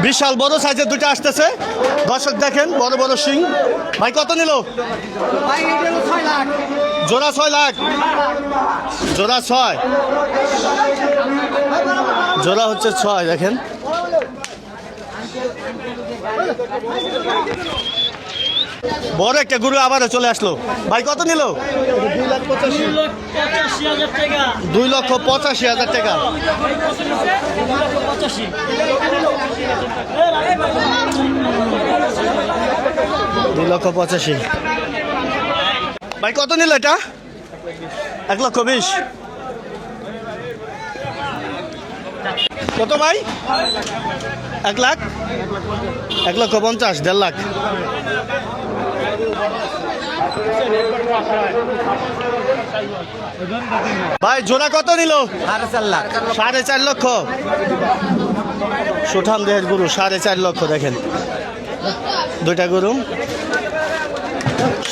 বিশাল বড় সাইজের দুটো আসতেছে, দর্শক দেখেন বড় বড় শিং। ভাই কত নিল? জোড়া 6 লাখ, জোড়া 6, জোড়া হচ্ছে 6। দেখেন বড় একটা গরু আবারও চলে আসলো। ভাই কত নিল? 2,85,000 টাকা। 2,85,000। ভাই কত নিল এটা? 1,20,000। কত ভাই? 1 লাখ, 1,50,000, 1.5 লাখ। ভাই জোড়া কত নিল? 4.5 লাখ। 4.5 লক্ষ। সুঠাম দেহের গরু, 4.5 লক্ষ। দেখেন দুইটা গরু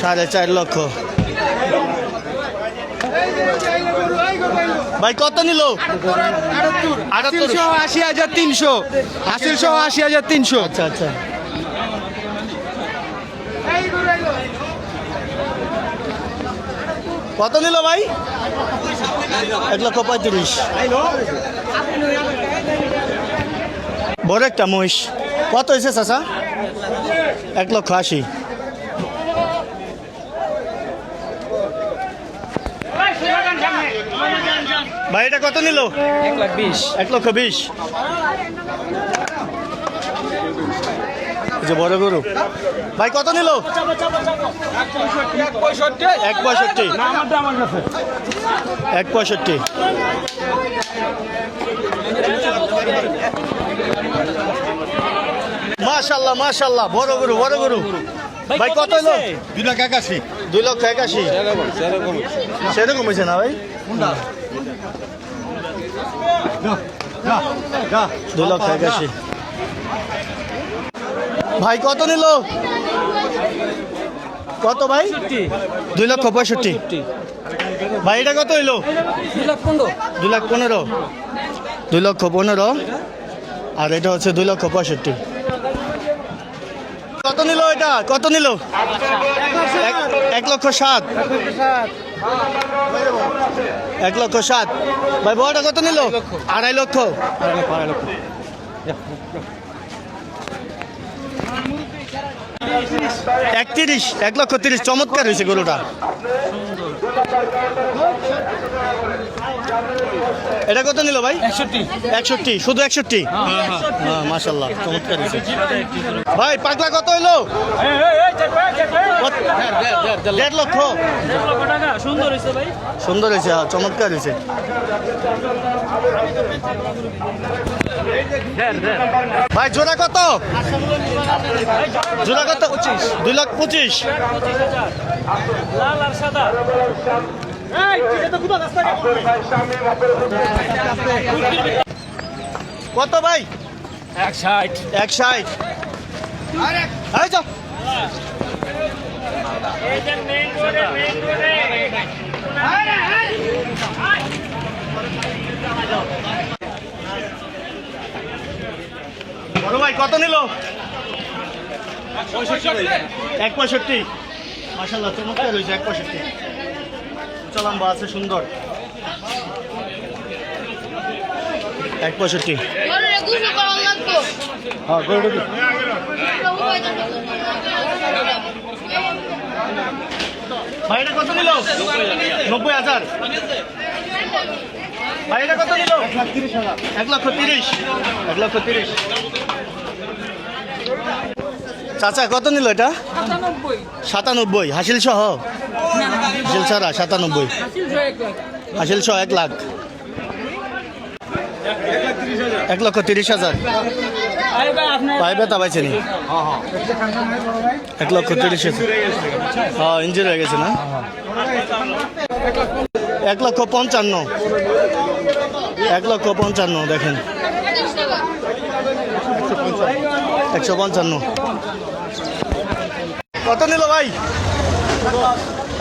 4.5 লক্ষ। ভাই কত নিল? 80,300। হাসিল সহ 80,300। আচ্ছা আচ্ছা। কত নিল ভাই? 1,35,000। বড় একটা মহিষ কত হয়েছে চাচা? 1,80,000। ভাই এটা কত নিল? 1,20,000। 1,20,000। যে বড় গরু ভাই কত নিল? 1,65,000। 1,65,000। মাশাআল্লাহ মাশাআল্লাহ, বড় গরু বড় গরু। ভাই কত হলো? 2,81,000। 2,81,000। সেরকম হয়েছে না ভাই? 2,81,000। ভাই কত নিল? কত ভাই? 2,65,000। ভাই এটা কত হইলো? 2,15,000। 2,15,000। আর এটা হচ্ছে 2,65,000। কত নিল এটা? কত নিল? 1,07,000। 1,07,000। ভাই বড়টা কত নিল? 2.5 লক্ষ। 31, 1,30,000। চমৎকার হয়েছে গরুটা। এটা কত নিল ভাই? 61। শুধু 61? হ্যাঁ মাশাআল্লাহ, চমৎকার হয়েছে। ভাই পাগলা কত হইলো? 1.5 লক্ষ। সুন্দর হয়েছে ভাই, সুন্দর হয়েছে, চমৎকার হয়েছে। ভাই জোড়া কত? জোড়া কত? 2,25,000। লাল আর সাদা। কত ভাই? 160। 160। এই যাও। বড় ভাই কত নিল? 1,65,000। মাশাআল্লাহ, চমৎকার হয়েছে। 1,65,000। লম্বা আছে, সুন্দর। 1,65,000। হ্যাঁ করে দেবো। ভাই এটা কত নিল? 90,000। ভাই এটা কত নিল? 1,30,000। 1,30,000। চাচা কত নিল এটা? 97। হাসিল সহ? হাসিল ছাড়া 97। হাসিল সহ 1 লাখ। 1,30,000। ভাই বেতা পাইছে নি? 1,30,000। হ্যাঁ ইঞ্জিন হয়ে গেছে না? 1,55,000। 1,55,000। দেখেন 155। কত নিল ভাই?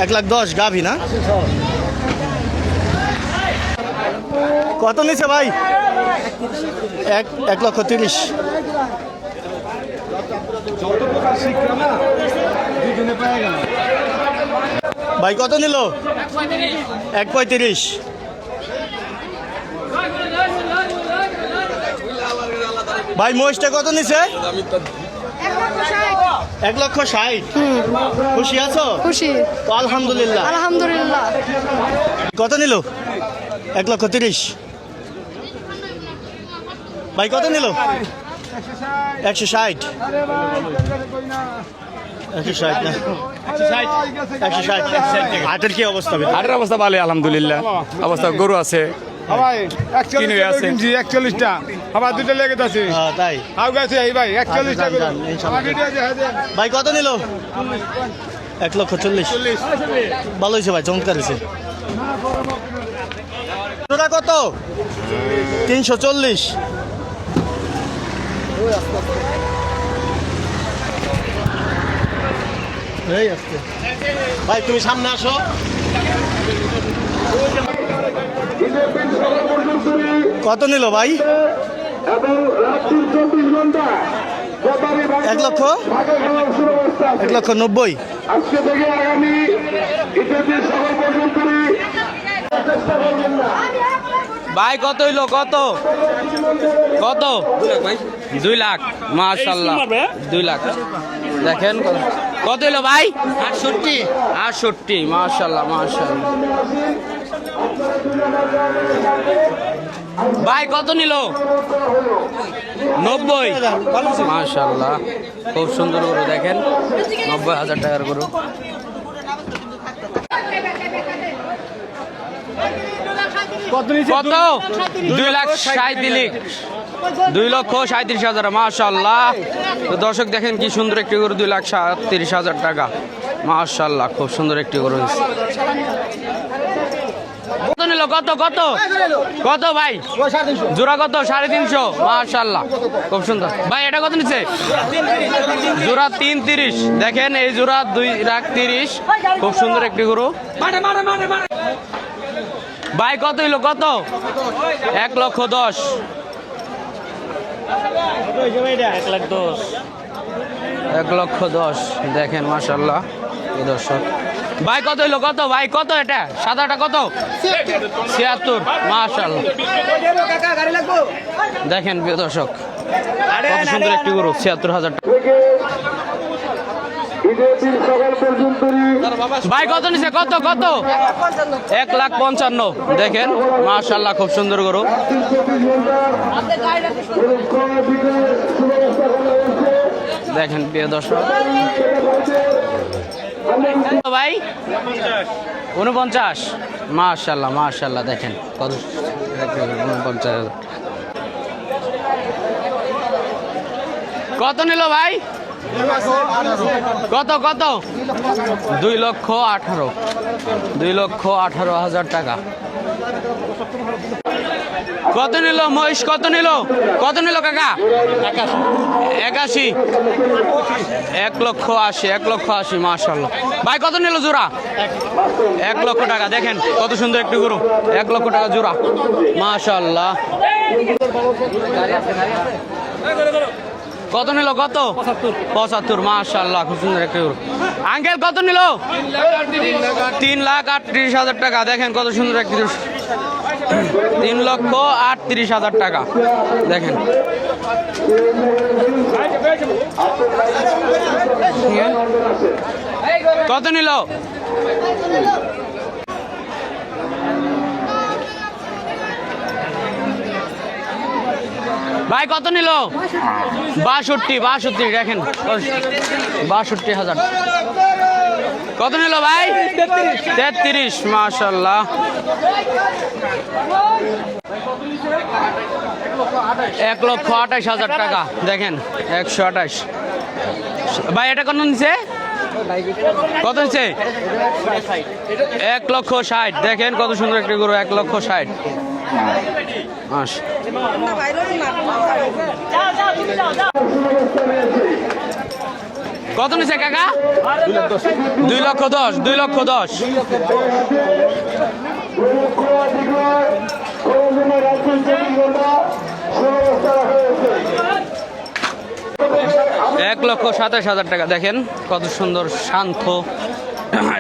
1,10,000। গাভী না? কত নিছে ভাই? 1,30,000। ভাই কত নিল? 1.35। ভাই মহিষটা কত নিছে? 1,60,000। খুশি আছো? খুশি তো আলহামদুলিল্লাহ। আলহামদুলিল্লাহ। কত নিল? 1,30,000। ভাই কত নিল? 160। 160 না 160। হাটের কি অবস্থা? হাটের অবস্থা ভালো আলহামদুলিল্লাহ। অবস্থা গরু আছে ভাই কিনে আছে। 41টা আবার দুটো লেগে আছে হ্যাঁ তাই। হাউ গেছে এই ভাই 41টা যান, যান, ইনশাআল্লাহ। ভাই কত নিল? 1,40,000। ভালো হয়েছে ভাই, চমৎকার হয়েছে। জোড়া কত? 340। এই আসছে। ভাই তুমি সামনে আসো। কত নিল ভাই? 1,90,000। ভাই কত হইলো? কত কত? 2 লাখ। মাশাআল্লাহ 2 লাখ। দেখেন কত হইলো ভাই? 68। মাশাআল্লাহ মাশাআল্লাহ। ভাই কত নিল? 90। মাশাআল্লাহ খুব সুন্দর গরু। দেখেন 90,000 টাকার গরু। কত? 2,37,000। মাশাআল্লাহ। তো দর্শক দেখেন কি সুন্দর একটি গরু, 2,37,000 টাকা। মাশাআল্লাহ খুব সুন্দর একটি গরু। কত নিল? কত কত কত ভাই? জোড়া কত? 350। মাশাআল্লাহ খুব সুন্দর। ভাই এটা কত নিচ্ছে? জোড়া 330। দেখেন এই জোড়া 2,30,000। খুব সুন্দর একটি গরু। ভাই কত হইলো? কত? 1,10,000। 1,10,000। দেখেন মাশাআল্লাহ এই দর্শক। ভাই কত হইলো? কত ভাই? কত এটা? সাদাটা কত? 76। মাশাআল্লাহ দেখেন প্রিয় দর্শক কত সুন্দর একটি গরু। 76,000 টাকা। ভাই কত নিছে? কত কত? 1,55,000। দেখেন মাশাআল্লাহ খুব সুন্দর গরু। দেখেন প্রিয় দর্শক। ভাই 49। মাশাআল্লাহ মাশাআল্লাহ দেখেন কত 49,000। কত নিল ভাই? কত কত? 2,18,000। 2,18,000 টাকা। কত নিল মহিষ? কত নিল? কত নিল কাকা? 81। 1,80,000। 1,80,000। মাশাআল্লাহ। ভাই কত নিল জোড়া? 1,00,000 টাকা। দেখেন কত সুন্দর একটি গরু। 1,00,000 টাকা জোড়া। মাশাআল্লাহ। কত নিল? কত? 75। মাশাআল্লাহ খুব সুন্দর একটি গরু। আঙ্কেল কত নিল? 3,38,000 টাকা। দেখেন কত সুন্দর একটি গরু। 3,38,000 টাকা। দেখেন কত নিল? ভাই কত নিল? 62। দেখেন 62,000। কত নিল ভাই? 33। মাশাআল্লাহ। 1,28,000 টাকা। দেখেন 128। ভাই এটা কত নিচ্ছে? কত নিচ্ছে? 1,60,000। দেখেন কত সুন্দর একটি গরু। 1,60,000। কত নিচ্ছে কাকা? 2,10,000। 2,10,000। 1,27,000 টাকা। দেখেন কত সুন্দর শান্ত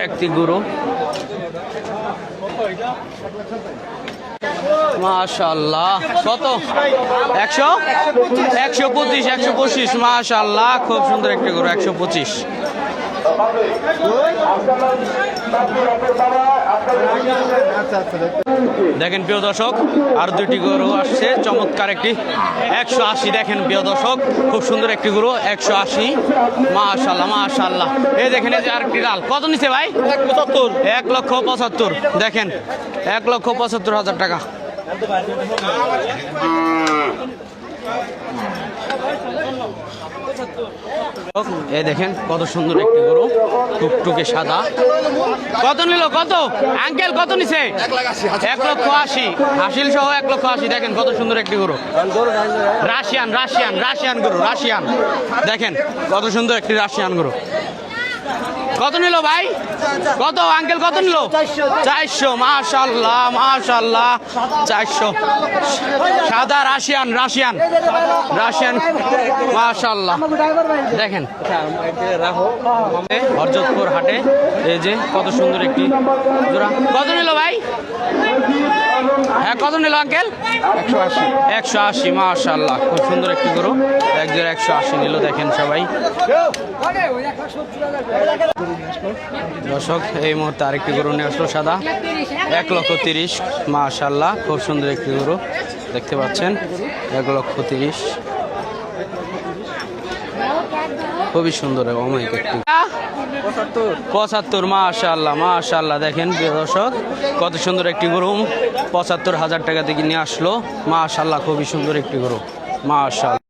একটি গরু, মাশাআল্লাহ। কত? 125 মাশাআল্লাহ, খুব সুন্দর একটি গরু, 125। দেখেন প্রিয় দর্শক, আর দুইটি গরু আসছে, চমৎকার একটি 180। দেখেন প্রিয় দর্শক, খুব সুন্দর একটি গরু, 180 মাশাআল্লাহ মাশাআল্লাহ। এই দেখেন এই যে আরেকটি ডাল, কত নিছে ভাই? 1,75,000। দেখেন 1,75,000 টাকা। এই দেখেন কত সুন্দর একটি গরু, টুকটুকে সাদা। কত নিল? কত আঙ্কেল কত নিছে? 1,80,000 হাসিল সহ 1,80,000। দেখেন কত সুন্দর একটি গরু, রাশিয়ান গরু, রাশিয়ান। দেখেন কত সুন্দর একটি রাশিয়ান গরু। কত নিল ভাই? কত আঙ্কেল কত নিল? 400 মাশাআল্লাহ মাশাআল্লাহ, 400। সাদা রাশিয়ান মাশাআল্লাহ। দেখেন হরজতপুর হাটে এই যে কত সুন্দর একটি জোড়া। কত নিল ভাই? হ্যাঁ কত নিল আঙ্কেল? 180 মাশাআল্লাহ, খুব সুন্দর একটি গরু, 1,80 নিল। দেখেন সবাই দর্শক, এই মুহূর্তে আরেকটি গরু নিয়ে আসলো সাদা, 1,30,000 মাশাআল্লাহ, খুব সুন্দর একটি গরু দেখতে পাচ্ছেন, 1,30,000। খুবই সুন্দর অমায়িক একটি 75 মাশাআল্লাহ মাশাআল্লাহ। দেখেন প্রিয় দর্শক, কত সুন্দর একটি গরু, 75,000 টাকা থেকে নিয়ে আসলো মাশাআল্লাহ, খুবই সুন্দর একটি গরু মাশাআল্লাহ।